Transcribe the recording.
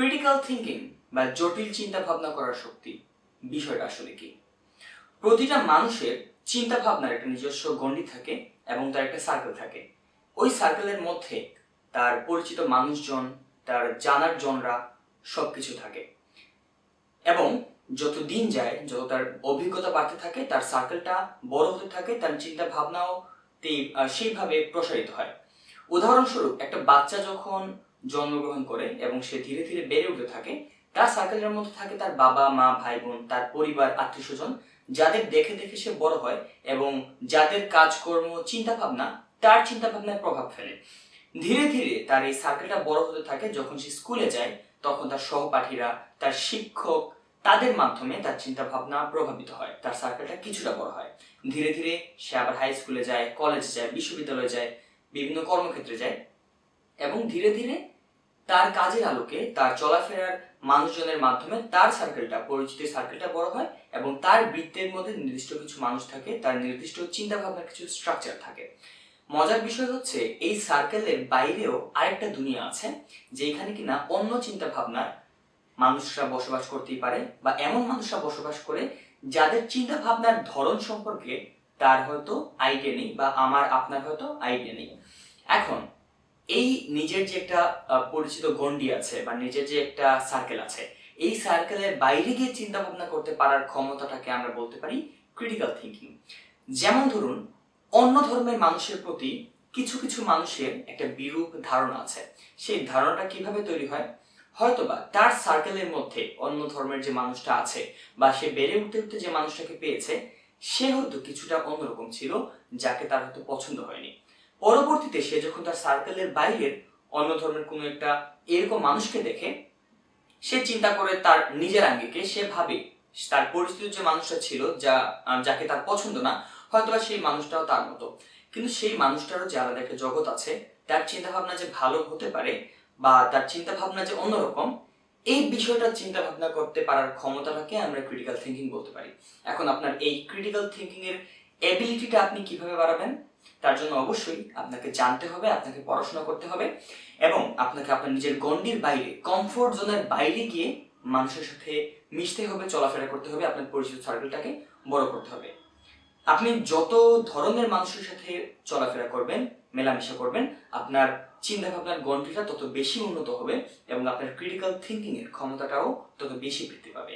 Critical thinking বা জটিল চিন্তা ভাবনা করার শক্তি বিষয়টা আসলে কি? প্রতিটা মানুষের চিন্তা ভাবনার একটা নিজস্ব গণ্ডি থাকে এবং তার একটা সার্কেল থাকে। ওই সার্কেলের মধ্যে তার পরিচিত মানুষজন, তার জানার জনরা সবকিছু থাকে এবং যত দিন যায়, যত তার অভিজ্ঞতা বাড়তে থাকে, তার সার্কেলটা বড় হতে থাকে, তার চিন্তা ভাবনাও সেইভাবে প্রসারিত হয়। উদাহরণস্বরূপ, একটা বাচ্চা যখন জন্মগ্রহণ করে এবং সে ধীরে ধীরে বেড়ে উঠতে থাকে, তার সার্কেলের মধ্যে থাকে তার বাবা মা, ভাই বোন, তার পরিবার, আত্মীয় স্বজন, যাদের দেখে দেখে সে বড় হয় এবং যাদের কাজকর্ম, চিন্তা ভাবনা তার চিন্তা ভাবনায় প্রভাব ফেলে। ধীরে ধীরে তার এই সার্কেলটা বড় হতে থাকে। যখন সে স্কুলে যায়, তখন তার সহপাঠীরা, তার শিক্ষক, তাদের মাধ্যমে তার চিন্তা ভাবনা প্রভাবিত হয়, তার সার্কেলটা কিছুটা বড় হয়। ধীরে ধীরে সে আবার হাই স্কুলে যায়, কলেজে যায়, বিশ্ববিদ্যালয়ে যায়, বিভিন্ন কর্মক্ষেত্রে যায় এবং ধীরে ধীরে তার কাজের আলোকে, তার চলাফেরার মানুষজনের মাধ্যমে তার সার্কেলটা, পরিচিত সার্কেলটা বড় হয় এবং তার বৃত্তের মধ্যে নির্দিষ্ট কিছু মানুষ থাকে, তার নির্দিষ্ট চিন্তা ভাবনার কিছু স্ট্রাকচার থাকে। মজার বিষয় হচ্ছে, এই সার্কেলের বাইরেও আরেকটা দুনিয়া আছে, যেখানে কিনা অন্য চিন্তা ভাবনার মানুষরা বসবাস করতেই পারে, বা এমন মানুষরা বসবাস করে যাদের চিন্তা ভাবনার ধরন সম্পর্কে তার হয়তো আইডিয়া নেই, বা আমার আপনার হয়তো আইডিয়া নেই। এখন এই নিজের যে একটা পরিচিত গণ্ডি আছে বা নিজের যে একটা সার্কেল আছে, এই সার্কেলের বাইরে গিয়ে চিন্তা ভাবনা করতে পারার ক্ষমতাটাকে আমরা বলতে পারি ক্রিটিক্যাল থিঙ্কিং। যেমন ধরুন, অন্য ধর্মের মানুষের প্রতি কিছু কিছু মানুষের একটা বিরূপ ধারণা আছে। সেই ধারণাটা কিভাবে তৈরি হয়? হয়তোবা তার সার্কেলের মধ্যে অন্য ধর্মের যে মানুষটা আছে, বা সে বেড়ে উঠতে উঠতে যে মানুষটাকে পেয়েছে, সে হয়তো কিছুটা অন্যরকম ছিল, যাকে তার হয়তো পছন্দ হয়নি। পরবর্তীতে সে যখন তার সার্কেলের বাইরের অন্য ধর্মের কোনো একটা এরকম মানুষকে দেখে, সে চিন্তা করে তার নিজের আঙ্গিকে, সে ভাবে তার পরিচিত যে মানুষটা ছিল, যাকে তার পছন্দ না, হয়তোবা সেই মানুষটাও তার মতো। কিন্তু সেই মানুষটারও যে আলাদা একটা জগৎ আছে, তার চিন্তা ভাবনা যে ভালো হতে পারে, বা তার চিন্তা ভাবনা যে অন্যরকম, এই বিষয়টা চিন্তা ভাবনা করতে পারার ক্ষমতাটাকে আমরা ক্রিটিক্যাল থিঙ্কিং বলতে পারি। এখন আপনার এই ক্রিটিক্যাল থিঙ্কিং এর এবিলিটিটা আপনি কিভাবে বাড়াবেন? তার জন্য অবশ্যই আপনাকে জানতে হবে, আপনাকে পড়াশোনা করতে হবে এবং আপনাকে আপনার নিজের গণ্ডির বাইরে, কমফোর্ট জোনের বাইরে গিয়ে মানুষের সাথে মিশতে হবে, চলাফেরা করতে হবে, আপনার পরিচিত সার্কেলটাকে বড় করতে হবে। আপনি যত ধরনের মানুষের সাথে চলাফেরা করবেন, মেলামেশা করবেন, আপনার চিন্তা ভাবনার গণ্ডিটা তত বেশি উন্নত হবে এবং আপনার ক্রিটিক্যাল থিঙ্কিং এর ক্ষমতাটাও তত বেশি বৃদ্ধি পাবে।